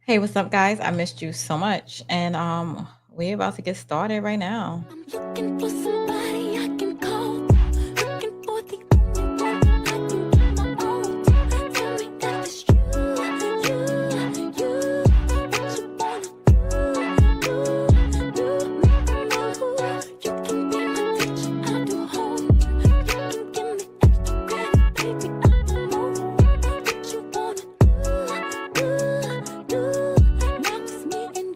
Hey, what's up, guys? I missed you so much, and we're about to get started right now. I'm looking for somebody I can call. Looking for the only one I can get my own. Tell me that it's you. What you wanna do? You can be my teacher, I'll do homework. You can give me extra credit, baby, I'll do more. What you wanna do? Now it's me and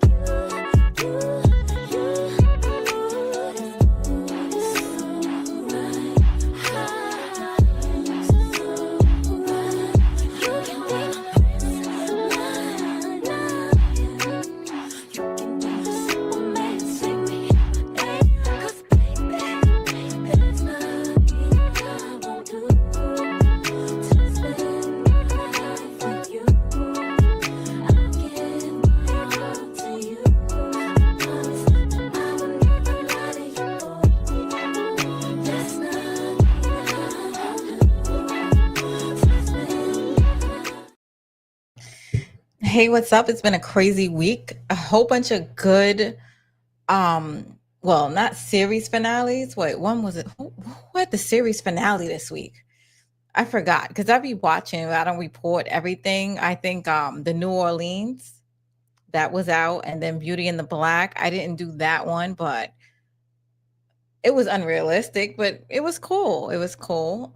Hey, what's up? It's been a crazy week. A whole bunch of good, well, not series finales. Wait, one was it? Who had the series finale this week? I forgot because I be watching. I don't report everything. I think the New Orleans that was out, and then Beauty in the Black. I didn't do that one, but it was unrealistic. But it was cool. It was cool.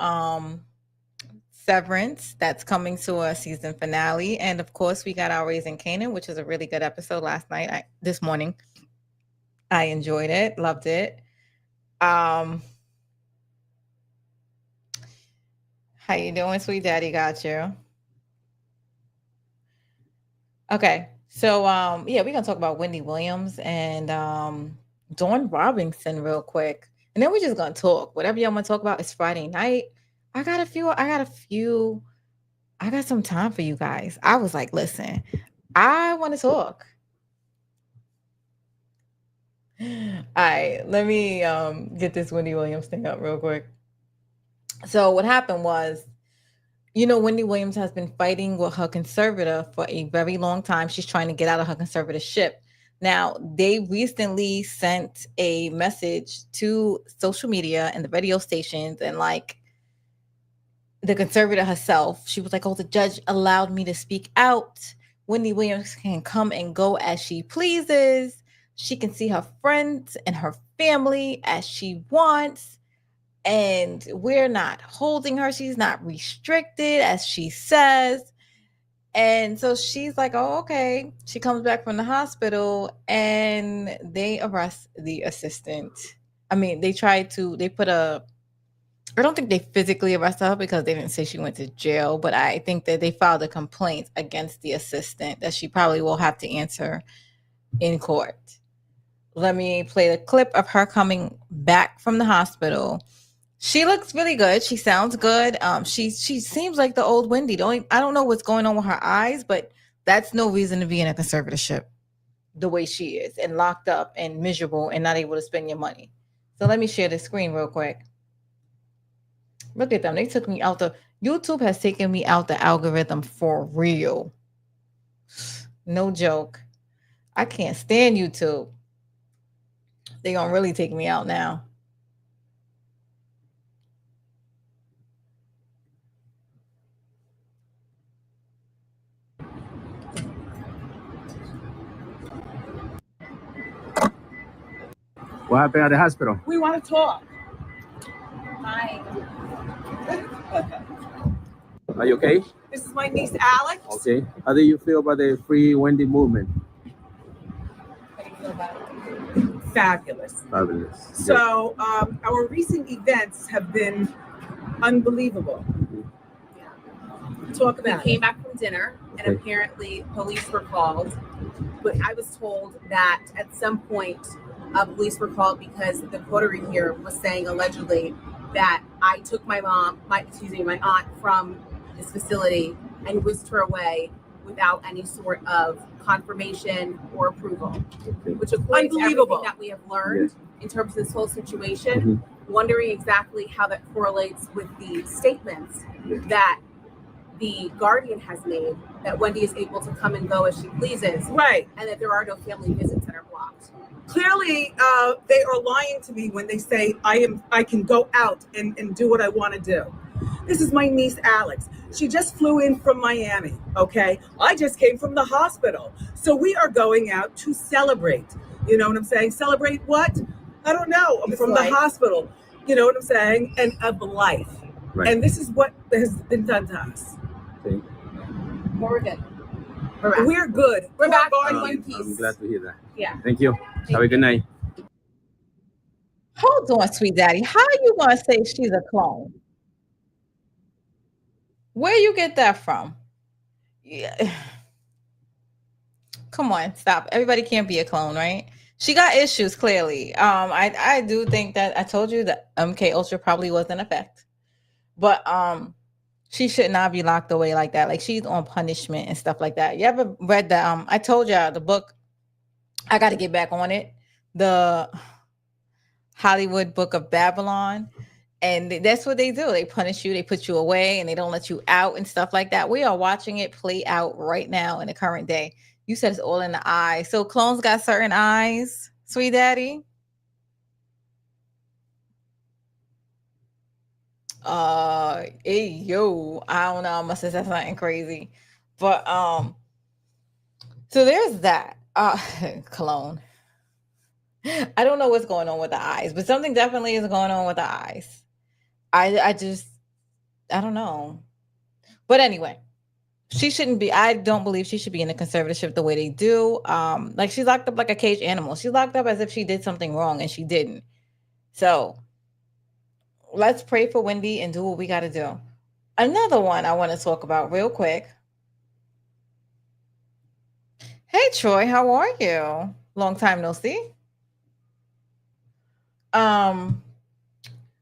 Severance that's coming to a season finale, and of course we got our Raising Canaan, which is a really good episode last night. This morning, I enjoyed it, loved it. Um, how you doing, sweet daddy? Got you. Okay, so yeah, we're gonna talk about Wendy Williams and Dawn Robinson real quick, and then we're just gonna talk. Whatever y'all want to talk about. It's Friday night. I got a few. I got a few. I got some time for you guys. I was like, listen, I want to talk. All right, let me get this Wendy Williams thing up real quick. So what happened was, Wendy Williams has been fighting with her conservator for a very long time. She's trying to get out of her conservatorship. Now, they recently sent a message to social media and the radio stations, and like the conservator herself, she was like, "Oh, the judge allowed me to speak out. Wendy Williams can come and go as she pleases. She can see her friends and her family as she wants. And we're not holding her. She's not restricted, as she says." And so she's like, "Oh, okay." She comes back from the hospital and they arrest the assistant. I mean, they I don't think they physically arrested her because they didn't say she went to jail, but I think that they filed a complaint against the assistant that she probably will have to answer in court. Let me play the clip of her coming back from the hospital. She looks really good. She sounds good. She seems like the old Wendy. I don't know what's going on with her eyes, but that's no reason to be in a conservatorship the way she is and locked up and miserable and not able to spend your money. So let me share the screen real quick. Look at them. They took me out YouTube has taken me out the algorithm for real. No joke. I can't stand YouTube. They're going to really take me out now. What happened at the hospital? We want to talk. Hi. Are you okay? This is my niece, Alex. Okay. How do you feel about the Free Wendy movement? How do you feel about it? Fabulous. Fabulous. So our recent events have been unbelievable. Talk We about came it. back from dinner, and Okay. apparently police were called. But I was told that at some point, police were called because the coterie here was saying allegedly that I took my aunt from this facility and whisked her away without any sort of confirmation or approval, Okay. which according to Unbelievable. everything that we have learned in terms of this whole situation, Mhm. wondering exactly how that correlates with the statements Yeah. that the Guardian has made that Wendy is able to come and go as she pleases, Right. and that there are no family visits that are blocked. Clearly, they are lying to me when they say I can go out and do what I want to do. This is my niece Alex. She just flew in from Miami. Okay, I just came from the hospital, so we are going out to celebrate. You know what I'm saying? Celebrate what? I don't know. I'm This from life. the hospital. You know what I'm saying? And of life. Right. And this is what has been done to us. See? But we're good. We're back. We're good. We're back Poor in Barney. one piece. I'm glad to hear that. Yeah. Thank you. Have a good night. Hold on, sweet daddy. How are you gonna say she's a clone? Where you get that from? Yeah. Come on, stop. Everybody can't be a clone, right? She got issues, clearly. I do think that I told you that MK Ultra probably was in effect. But she should not be locked away like that. Like she's on punishment and stuff like that. You ever read the I told you the book, I gotta get back on it. The Hollywood Book of Babylon. And that's what they do. They punish you, they put you away, and they don't let you out and stuff like that. We are watching it play out right now in the current day. You said it's all in the eye. So clones got certain eyes, sweet daddy. Hey, yo, I don't know. I must have said something crazy. But so there's that. Cologne. I don't know what's going on with the eyes, but something definitely is going on with the eyes. I don't know. But anyway, she shouldn't be. I don't believe she should be in a conservatorship the way they do. Like she's locked up like a caged animal. She's locked up as if she did something wrong and she didn't. So let's pray for Wendy and do what we got to do. Another one I want to talk about real quick. Hey Troy, how are you? Long time no see.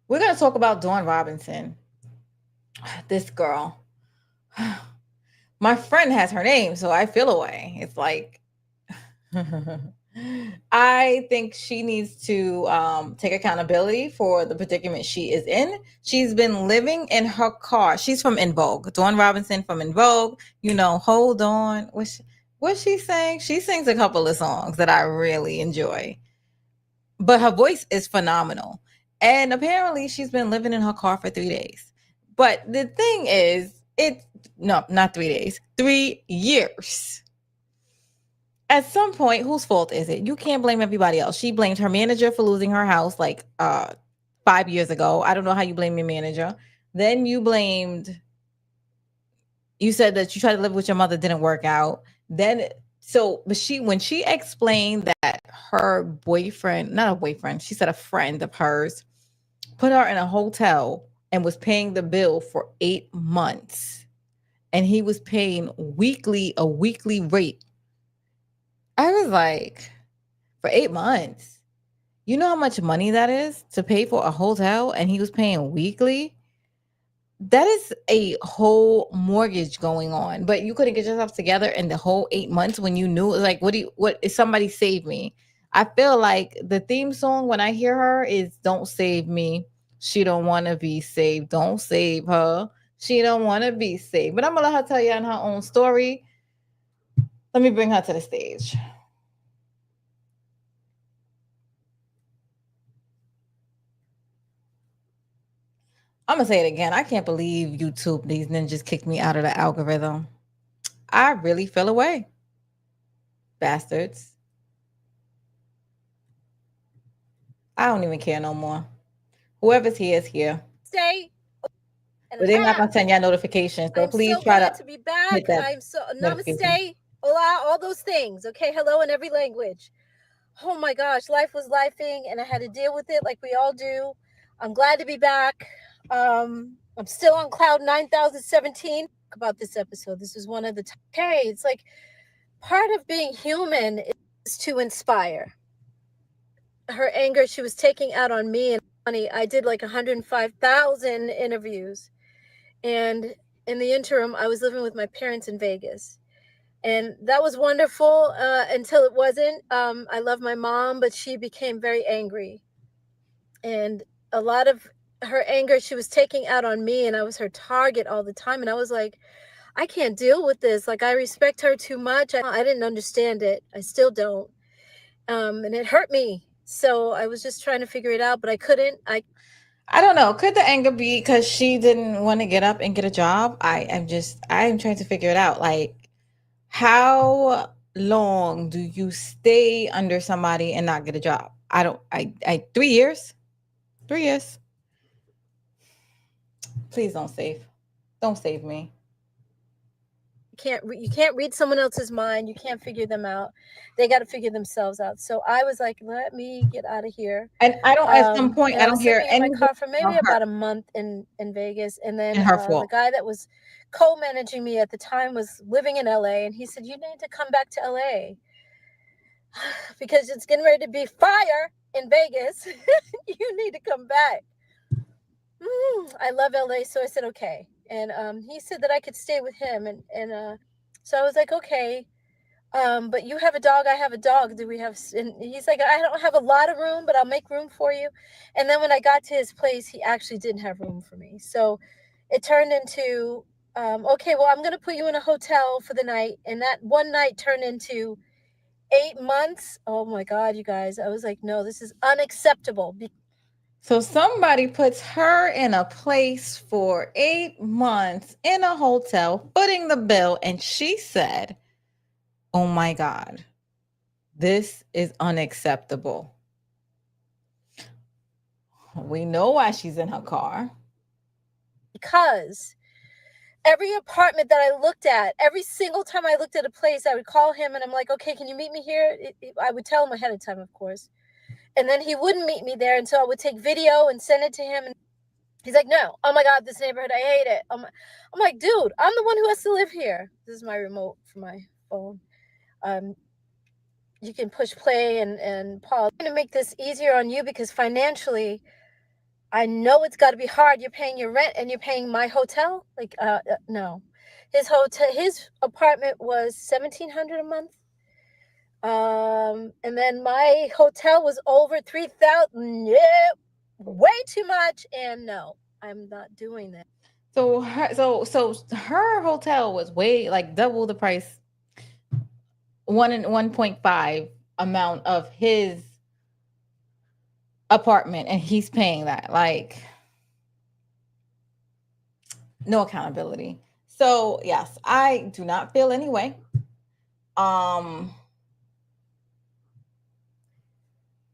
We're gonna talk about Dawn Robinson. This girl. My friend has her name, so I feel away. It's like I think she needs to take accountability for the predicament she is in. She's been living in her car. She's from En Vogue. Dawn Robinson from En Vogue. You know, hold on. What's she saying? She sings a couple of songs that I really enjoy. But her voice is phenomenal. And apparently she's been living in her car for 3 days. But the thing is, not 3 days, 3 years. At some point, whose fault is it? You can't blame everybody else. She blamed her manager for losing her house like 5 years ago. I don't know how you blame your manager. Then you said that you tried to live with your mother, didn't work out. When she explained that her boyfriend, not a boyfriend, she said a friend of hers, put her in a hotel and was paying the bill for 8 months. And he was paying a weekly rate. I was like, for 8 months, you know how much money that is to pay for a hotel? And he was paying weekly? That is a whole mortgage going on. But you couldn't get yourself together in the whole 8 months when you knew, like, what is somebody save me? I feel like the theme song when I hear her is "Don't Save Me." She don't want to be saved. Don't save her. She don't want to be saved. But I'm gonna let her tell you in her own story. Let me bring her to the stage. I'm gonna say it again. I can't believe YouTube, these ninjas kicked me out of the algorithm. I really fell away. Bastards. I don't even care no more. Whoever's here is here. Stay. But they're not gonna send y'all notifications. So I'm please so try glad to to be back. hit that I'm so notification. namaste, hola, all those things. Okay, hello in every language. Oh my gosh, life was lifing, and I had to deal with it like we all do. I'm glad to be back. I'm still on cloud 9017 about this episode. This is one of the okay. It's like part of being human is to inspire. Her anger, she was taking out on me and money. I did like 105,000 interviews. And in the interim, I was living with my parents in Vegas. And that was wonderful until it wasn't. I love my mom, but she became very angry. And a lot of her anger, she was taking out on me, and I was her target all the time. And I was like, I can't deal with this. Like, I respect her too much. I didn't understand it. I still don't. And it hurt me. So I was just trying to figure it out, but I couldn't. I don't know. Could the anger be because she didn't want to get up and get a job? I'm trying to figure it out. Like, how long do you stay under somebody and not get a job? I 3 years. 3 years. Please don't save me. You can't read someone else's mind. You can't figure them out. They got to figure themselves out. So I was like, let me get out of here. And I don't. At some point, And I I don't was hear living in my anything car for maybe about her about a month in Vegas, and then and her the fault. guy that was co-managing me at the time was living in LA, and he said, you need to come back to LA because it's getting ready to be fire in Vegas. You need to come back. I love LA, so I said okay, and he said that I could stay with him, and so I was like, okay, but you have a dog, I have a dog. Do we have? And he's like, I don't have a lot of room, but I'll make room for you. And then when I got to his place, he actually didn't have room for me, so it turned into, okay, well, I'm gonna put you in a hotel for the night, and that one night turned into 8 months. Oh my God, you guys! I was like, no, this is unacceptable. So somebody puts her in a place for 8 months in a hotel, footing the bill, and she said, "Oh my God, this is unacceptable." We know why she's in her car. Because every apartment that I looked at, every single time I looked at a place, I would call him and I'm like, okay, can you meet me here? I would tell him ahead of time, of course. And then he wouldn't meet me there. And so I would take video and send it to him. And he's like, no, oh my God, this neighborhood, I hate it. I'm like, dude, I'm the one who has to live here. This is my remote for my phone. You can push play and pause. I'm going to make this easier on you because financially, I know it's got to be hard. You're paying your rent and you're paying my hotel. Like, no, his apartment was $1,700 a month. And then my hotel was over $3,000. Yeah, way too much. And no, I'm not doing that. So her hotel was way like double the price, 1.5 amount of his apartment, and he's paying that. Like, no accountability. So yes, I do not feel any way.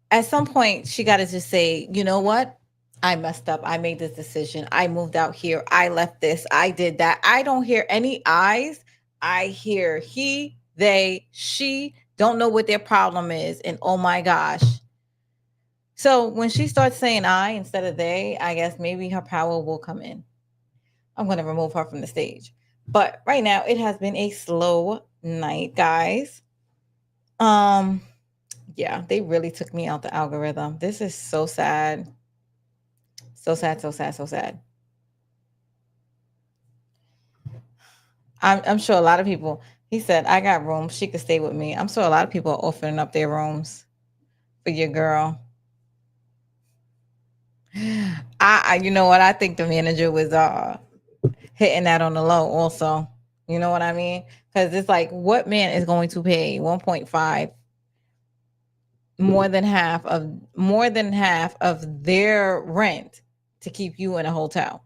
At some point she got to just say, you know what, I messed up, I made this decision, I moved out here, I left this, I did that. I don't hear any I's. I hear he, they, she, don't know what their problem is, and oh my gosh. So when she starts saying I instead of they, I guess maybe her power will come in. I'm going to remove her from the stage. But right now it has been a slow night, guys. Yeah, they really took me out the algorithm. This is so sad. So sad, so sad, so sad. I'm sure a lot of people, he said, I got rooms, she could stay with me. I'm sure a lot of people are offering up their rooms for your girl. You know what? I think the manager was hitting that on the low also. You know what I mean? Because it's like, what man is going to pay 1.5, more than half of their rent to keep you in a hotel?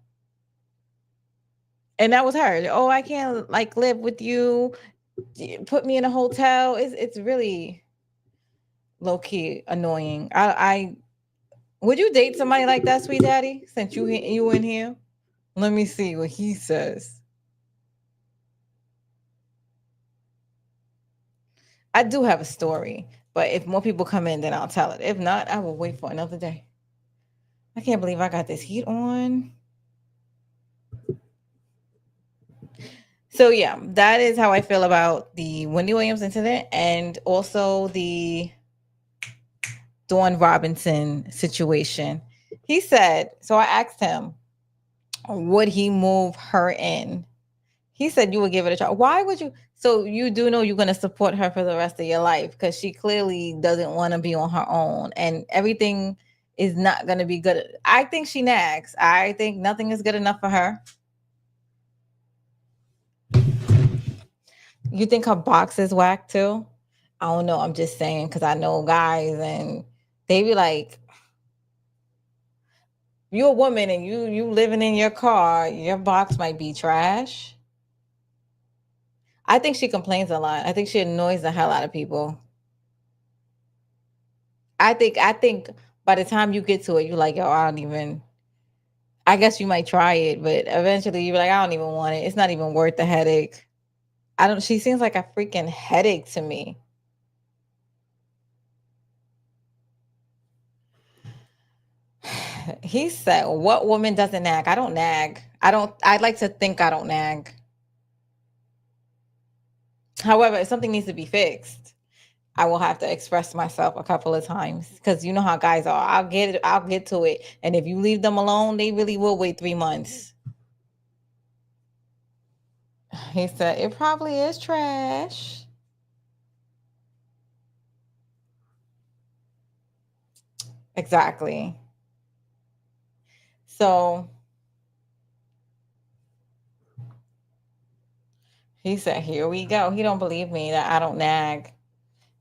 And that was her. Oh, I can't like live with you. Put me in a hotel. It's really low key annoying. I would you date somebody like that, sweet daddy? Since you in here, let me see what he says. I do have a story, but if more people come in, then I'll tell it. If not, I will wait for another day. I can't believe I got this heat on. So yeah, that is how I feel about the Wendy Williams incident and also the Dawn Robinson situation. He said, so I asked him, would he move her in? He said you would give it a try. Why would you? So you do know you're going to support her for the rest of your life because she clearly doesn't want to be on her own and everything is not going to be good. I think she nags. I think nothing is good enough for her. You think her box is whack too? I don't know. I'm just saying because I know guys and they be like, you a woman and you living in your car, your box might be trash. I think she complains a lot. I think she annoys the hell out of people. I think by the time you get to it, you're like, yo, I don't even. I guess you might try it, but eventually you're like, I don't even want it. It's not even worth the headache. I don't. She seems like a freaking headache to me. He said, "What woman doesn't nag? I don't nag. I don't. I'd like to think I don't nag. However, if something needs to be fixed, I will have to express myself a couple of times because you know how guys are. I'll get it. I'll get to it. And if you leave them alone, they really will wait 3 months." He said, "It probably is trash." Exactly. So he said, "Here we go." He don't believe me that I don't nag.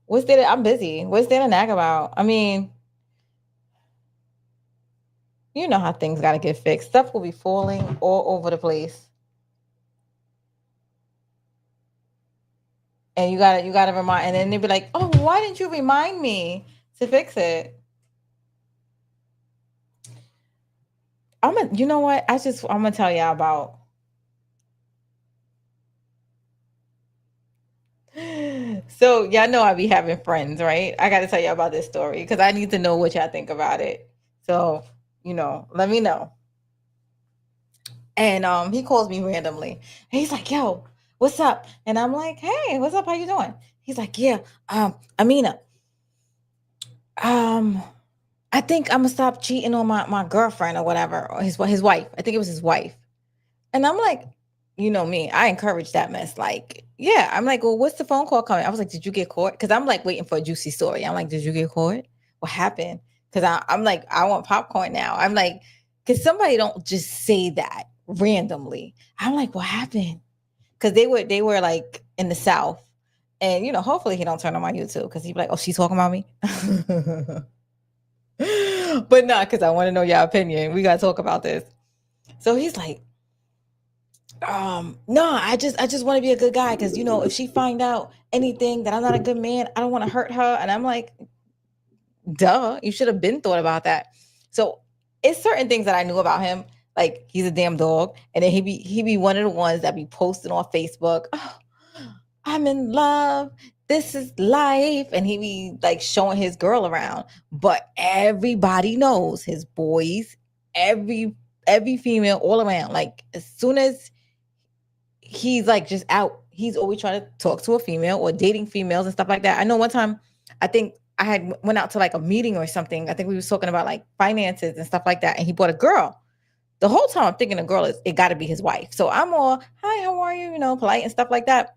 What's there? I'm busy. What's there to nag about? I mean, you know how things got to get fixed. Stuff will be falling all over the place, and you gotta remind. And then they'll be like, "Oh, why didn't you remind me to fix it?" You know what? I'm gonna tell y'all about. So y'all know I be having friends, right? I got to tell y'all about this story because I need to know what y'all think about it. So let me know. And he calls me randomly. And he's like, "Yo, what's up?" And I'm like, "Hey, what's up? How you doing?" He's like, "Yeah, Amina, um, I think I'm gonna stop cheating on my girlfriend or whatever, or his wife. I think it was his wife." And I'm like, you know me, I encourage that mess. Like, yeah, I'm like, "Well, what's the phone call coming?" I was like, "Did you get caught?" Because I'm like waiting for a juicy story. I'm like, "Did you get caught? What happened?" Because I'm like, I want popcorn now. I'm like, because somebody don't just say that randomly. I'm like, "What happened?" Because they were like in the South. And hopefully he don't turn on my YouTube because he'd be like, "Oh, she's talking about me." But not because I want to know your opinion. We gotta talk about this. So he's like, no, I just want to be a good guy because if she find out anything that I'm not a good man, I don't want to hurt her. And I'm like, duh, you should have been thought about that. So it's certain things that I knew about him, like he's a damn dog, and then he be one of the ones that be posting on Facebook, "Oh, I'm in love. This is life," and he be like showing his girl around. But everybody knows his boys, every female all around. Like as soon as he's like just out, he's always trying to talk to a female or dating females and stuff like that. I know one time, I think I had went out to like a meeting or something. I think we was talking about like finances and stuff like that, and he bought a girl. The whole time I'm thinking the girl it got to be his wife. So I'm all, "Hi, how are you?" Polite and stuff like that.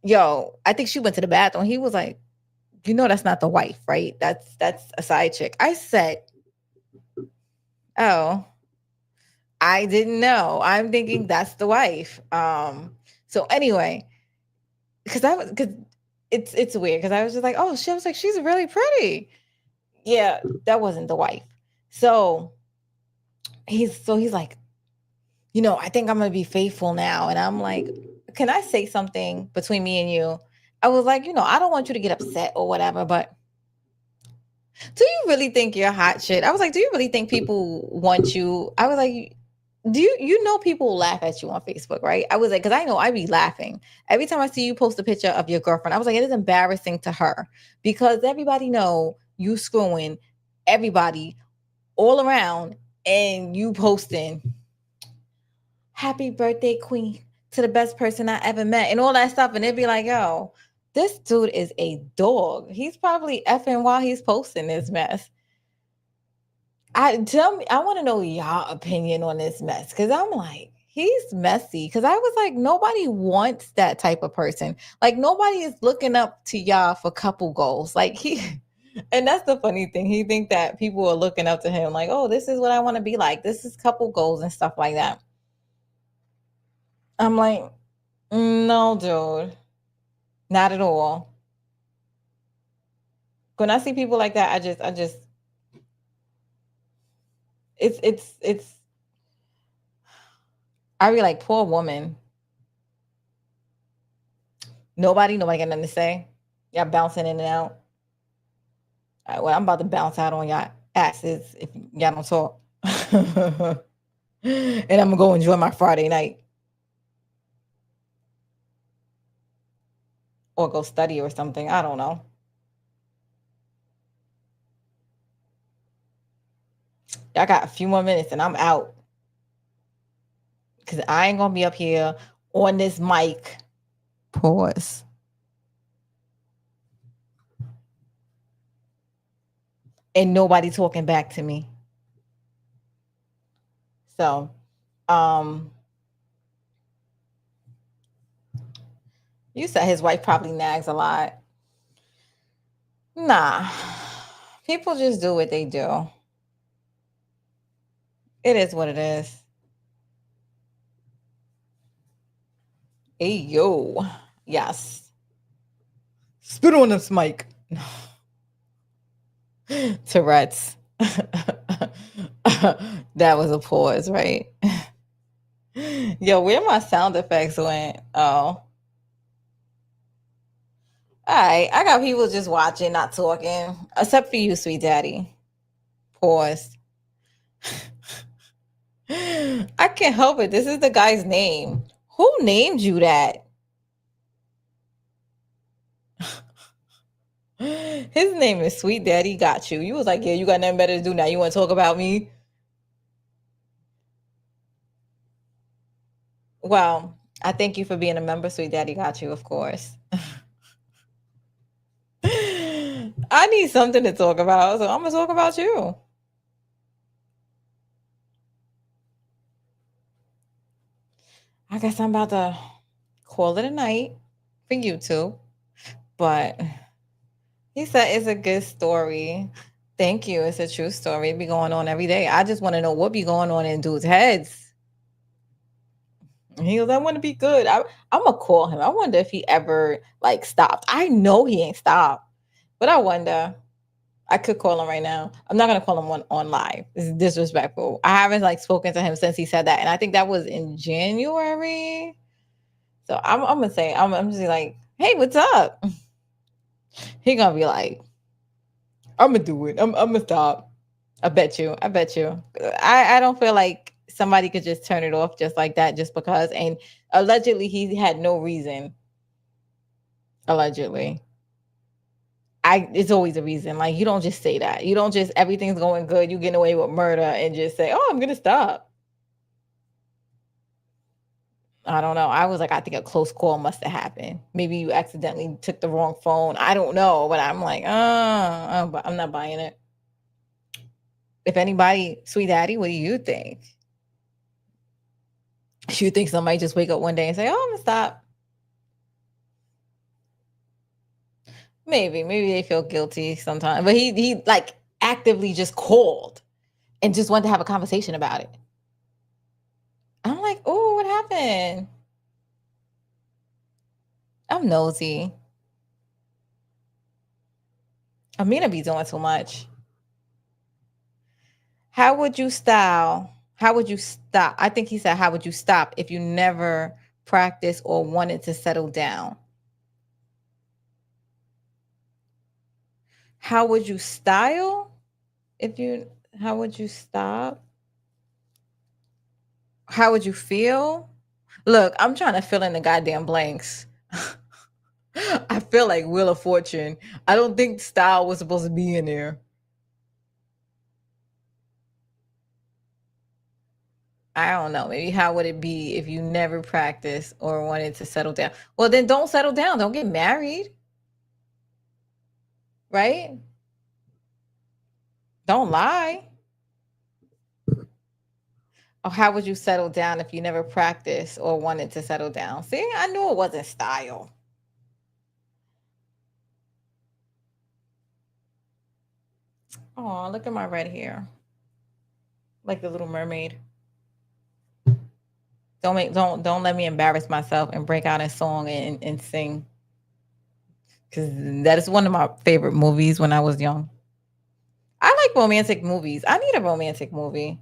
Yo, I think she went to the bathroom. He was like, "That's not the wife, right? That's a side chick." I said, "Oh, I didn't know. I'm thinking that's the wife." So anyway, because it's weird because I was just like, "Oh, she," I was like, "She's really pretty." Yeah, that wasn't the wife. So he's like, "I think I'm gonna be faithful now." And I'm like, "Can I say something between me and you?" I was like, I don't want you to get upset or whatever, but do you really think you're hot shit? I was like, "Do you really think people want you?" I was like, "Do you know people laugh at you on Facebook, right?" I was like, because I know I be laughing every time I see you post a picture of your girlfriend. I was like, it is embarrassing to her because everybody know you screwing everybody all around and you posting "Happy birthday, queen, to the best person I ever met" and all that stuff. And it'd be like, yo, this dude is a dog. He's probably effing while he's posting this mess. I want to know y'all opinion on this mess because I'm like, he's messy. Because I was like, nobody wants that type of person. Like nobody is looking up to y'all for couple goals. Like and that's the funny thing. He think that people are looking up to him like, "Oh, this is what I want to be like. This is couple goals and stuff like that." I'm like, No, dude. Not at all. When I see people like that, I just it's I be like, poor woman. Nobody got nothing to say. Y'all bouncing in and out. Well, I'm about to bounce out on y'all asses if y'all don't talk. And I'm gonna go enjoy my Friday night or go study or something. I don't know. I got a few more minutes and I'm out because I ain't gonna be up here on this mic. Pause. And nobody talking back to me. So, you said his wife probably nags a lot. Nah, people just do what they do. It is what it is. Hey, yo. Yes. Spit on this mic. Tourette's. That was a pause, right? Yo, where my sound effects went? Oh. All right. I got people just watching, not talking. Except for you, sweet daddy. Pause. I can't help it. This is the guy's name. Who named you that? His name is Sweet Daddy Got You. You was like, yeah, you got nothing better to do now. You want to talk about me? Well, I thank you for being a member. Sweet Daddy Got You, of course. I need something to talk about, so I'm gonna talk about you. I guess I'm about to call it a night for YouTube. But he said it's a good story. Thank you. It's a true story. It be going on every day. I just want to know what be going on in dudes' heads. And he goes, I want to be good. I'm gonna call him. I wonder if he ever like stopped. I know he ain't stopped, but I wonder. I could call him right now. I'm not gonna call him on live. This is disrespectful. I haven't like spoken to him since he said that, and I think that was in January. So I'm gonna say I'm just like, hey, what's up? He gonna be like, I'm gonna do it. I'm gonna stop. I bet you. I bet you. I don't feel like somebody could just turn it off just like that, just because. And allegedly, he had no reason. Allegedly. It's always a reason. Like, you don't just say that. You don't just everything's going good, you getting away with murder and just say, "Oh, I'm gonna stop." I don't know. I was like, I think a close call must have happened. Maybe you accidentally took the wrong phone. I don't know, but I'm like, I'm not buying it. If anybody, sweet daddy, what do you think? You think somebody just wake up one day and say, "Oh, I'm gonna stop"? Maybe they feel guilty sometimes, but he like actively just called and just wanted to have a conversation about it. I'm like, oh, what happened? I'm nosy. Amina be doing too much. How would you style? How would you stop? I think he said, how would you stop if you never practiced or wanted to settle down? How would you style how would you stop? How would you feel? Look, I'm trying to fill in the goddamn blanks. I feel like Wheel of Fortune. I don't think style was supposed to be in there. I don't know. Maybe how would it be if you never practiced or wanted to settle down? Well, then don't settle down. Don't get married. Right? Don't lie. Or how would you settle down if you never practiced or wanted to settle down? See, I knew it wasn't style. Oh, look at my red hair. Like the Little Mermaid. Don't let me embarrass myself and break out in song and sing. Because that is one of my favorite movies when I was young. I like romantic movies. I need a romantic movie.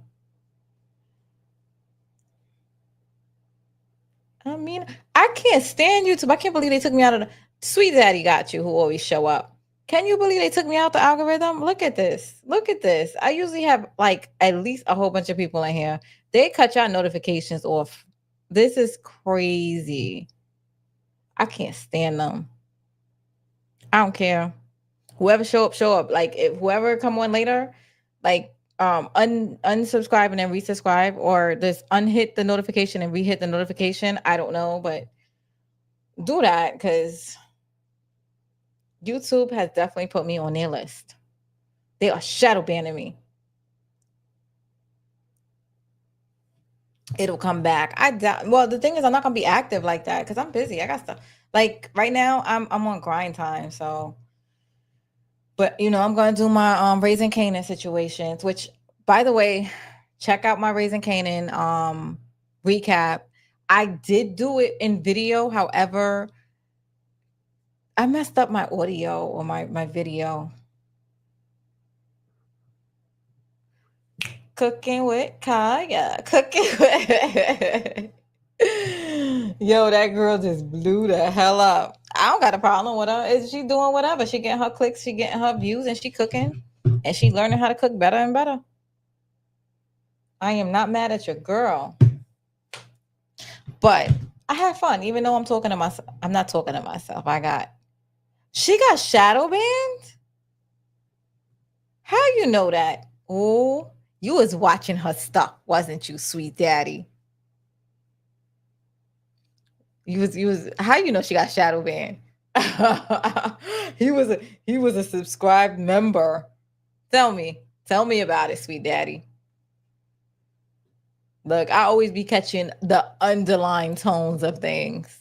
I mean, I can't stand YouTube. I can't believe they took me out of the Sweet Daddy Got You, who always show up. Can you believe they took me out the algorithm? Look at this. Look at this. I usually have like at least a whole bunch of people in here. They cut your notifications off. This is crazy. I can't stand them. I don't care. Whoever show up, show up. Like if whoever come on later, like unsubscribe and then resubscribe, or just unhit the notification and rehit the notification. I don't know, but do that because YouTube has definitely put me on their list. They are shadow banning me. It'll come back. I doubt. Well, the thing is, I'm not gonna be active like that because I'm busy. I got stuff. Like right now, I'm on grind time. So, but you know, I'm gonna do my Raising Canaan situations. Which, by the way, check out my Raising Canaan recap. I did do it in video. However, I messed up my audio or my video. Cooking with Kaya. Cooking with Yo, that girl just blew the hell up. I don't got a problem with her. Is she doing whatever? She getting her clicks, she getting her views, and she cooking. And she learning how to cook better and better. I am not mad at your girl. But I had fun, even though I'm talking to myself. I'm not talking to myself. She got shadow banned? How you know that? Oh, you was watching her stuff, wasn't you, Sweet Daddy? You was how you know she got shadow banned? he was a subscribed member. Tell me about it, Sweet Daddy. Look, I always be catching the underlying tones of things.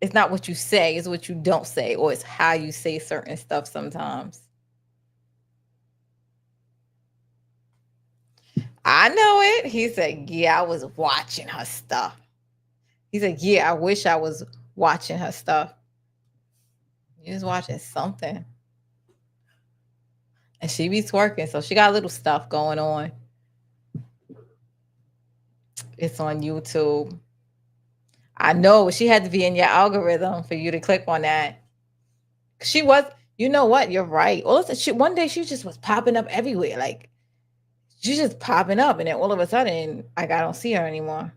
It's not what you say, it's what you don't say, or it's how you say certain stuff sometimes. I know it. He said, yeah, I was watching her stuff. He said, yeah, I wish I was watching her stuff. You was watching something. And she be twerking, so she got a little stuff going on. It's on YouTube. I know she had to be in your algorithm for you to click on that. She was, you know what? You're right. Well, listen, one day she just was popping up everywhere. Like, she's just popping up, and then all of a sudden, I don't see her anymore.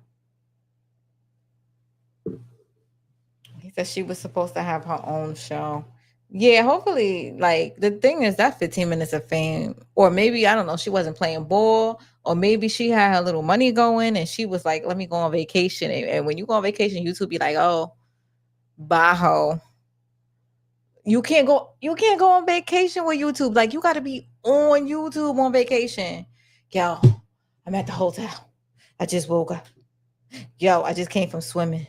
He said she was supposed to have her own show. Yeah, hopefully, like, the thing is that 15 minutes of fame, or maybe, I don't know, she wasn't playing ball, or maybe she had her little money going, and she was like, let me go on vacation. And when you go on vacation, YouTube be like, oh, bajo. You can't go on vacation with YouTube. Like, you got to be on YouTube on vacation. Yo, I'm at the hotel. I just woke up. Yo, I just came from swimming.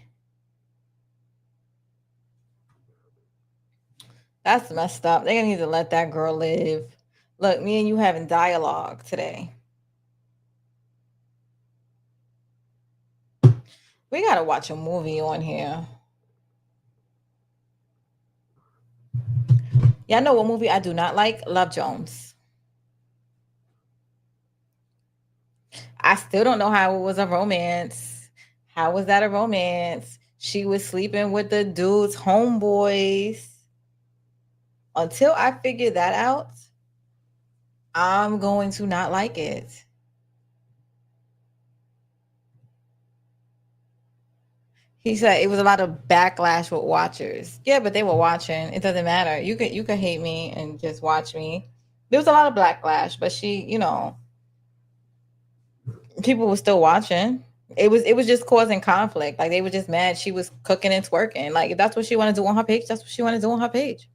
That's messed up. They're gonna need to let that girl live. Look, me and you having dialogue today. We gotta watch a movie on here. Y'all know what movie I do not like? Love Jones. I still don't know how it was a romance. How was that a romance? She was sleeping with the dude's homeboys. Until I figure that out, I'm going to not like it. He said it was a lot of backlash with watchers. Yeah, but they were watching. It doesn't matter. You could hate me and just watch me. There was a lot of backlash, but she, you know, people were still watching. It was just causing conflict. Like, they were just mad she was cooking and twerking. Like, if that's what she wanted to do on her page, that's what she wanted to do on her page.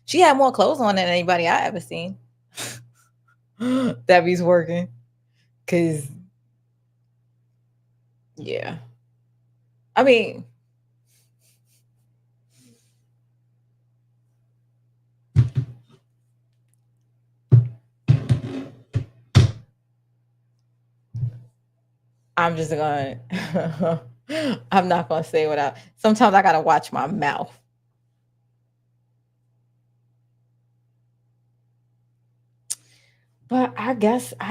She had more clothes on than anybody I ever seen. That be's working. Cause yeah. I mean, I'm just gonna I'm not gonna say what I sometimes I gotta watch my mouth. But I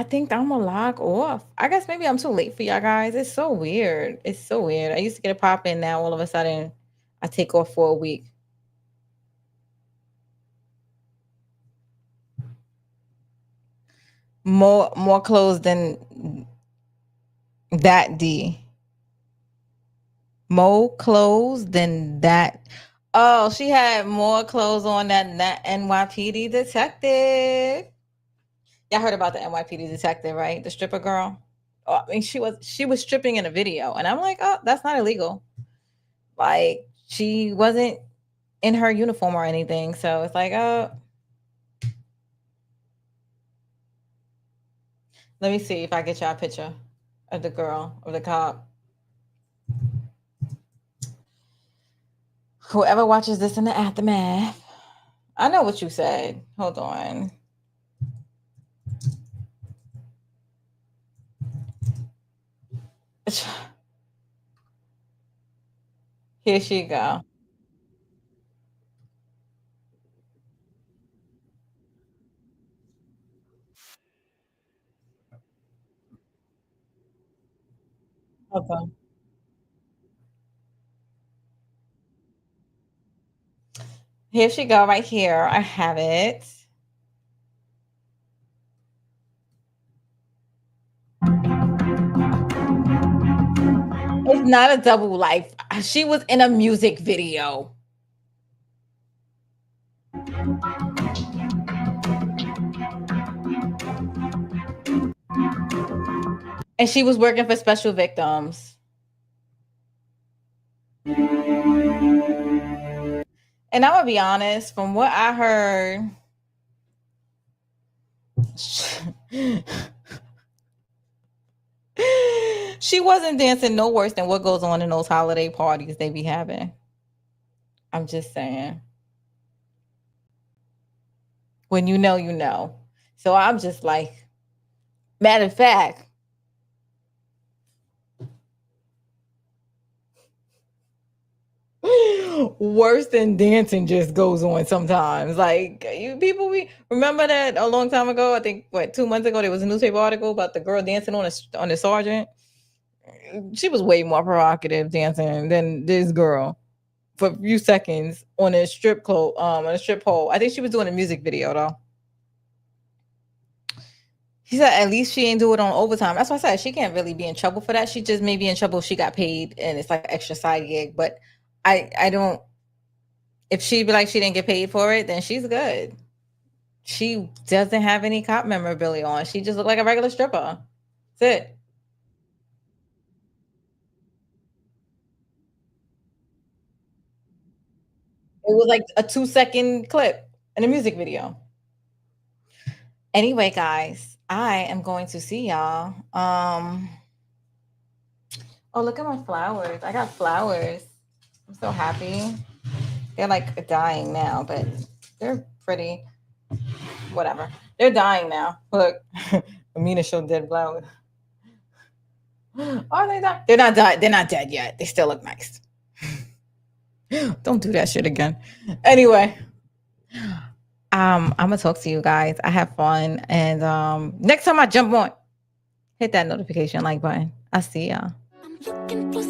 think I'm gonna log off. I guess maybe I'm too late for y'all guys. It's so weird. It's so weird. I used to get a pop in, now all of a sudden I take off for a week. More clothes than that D. More clothes than that. Oh, she had more clothes on than that NYPD detective. Y'all heard about the NYPD detective, right? The stripper girl. Oh, I mean, she was stripping in a video, and I'm like, oh, that's not illegal. Like, she wasn't in her uniform or anything, so it's like, oh. Let me see if I get y'all a picture of the girl, of the cop. Whoever watches this in the aftermath, I know what you said. Hold on. Here she go. Okay. Here she go right here. I have it. It's not a double life. She was in a music video. And she was working for special victims. And I'm gonna be honest, from what I heard, she wasn't dancing no worse than what goes on in those holiday parties they be having. I'm just saying. When you know, you know. So I'm just like, matter of fact, worse than dancing just goes on sometimes. Like, you people, we remember that a long time ago. I think 2 months ago there was a newspaper article about the girl dancing on the sergeant. She was way more provocative dancing than this girl for a few seconds on a on a strip pole. I think she was doing a music video though. She said at least she ain't do it on overtime. That's why I said she can't really be in trouble for that. She just may be in trouble if she got paid and it's like an extra side gig. But I don't. If she be like she didn't get paid for it, then she's good. She doesn't have any cop memorabilia on. She just looked like a regular stripper. That's it. It was like a 2-second clip in a music video. Anyway, guys, I am going to see y'all. Oh, look at my flowers. I got flowers. I'm so happy. They're like dying now, but they're pretty. Whatever. They're dying now. Look, Amina showed dead flowers. Are they dying? They're not died. They're not dead yet. They still look nice. Don't do that shit again. Anyway, I'm gonna talk to you guys. I have fun, and next time I jump on, hit that notification like button. I see y'all. I'm looking for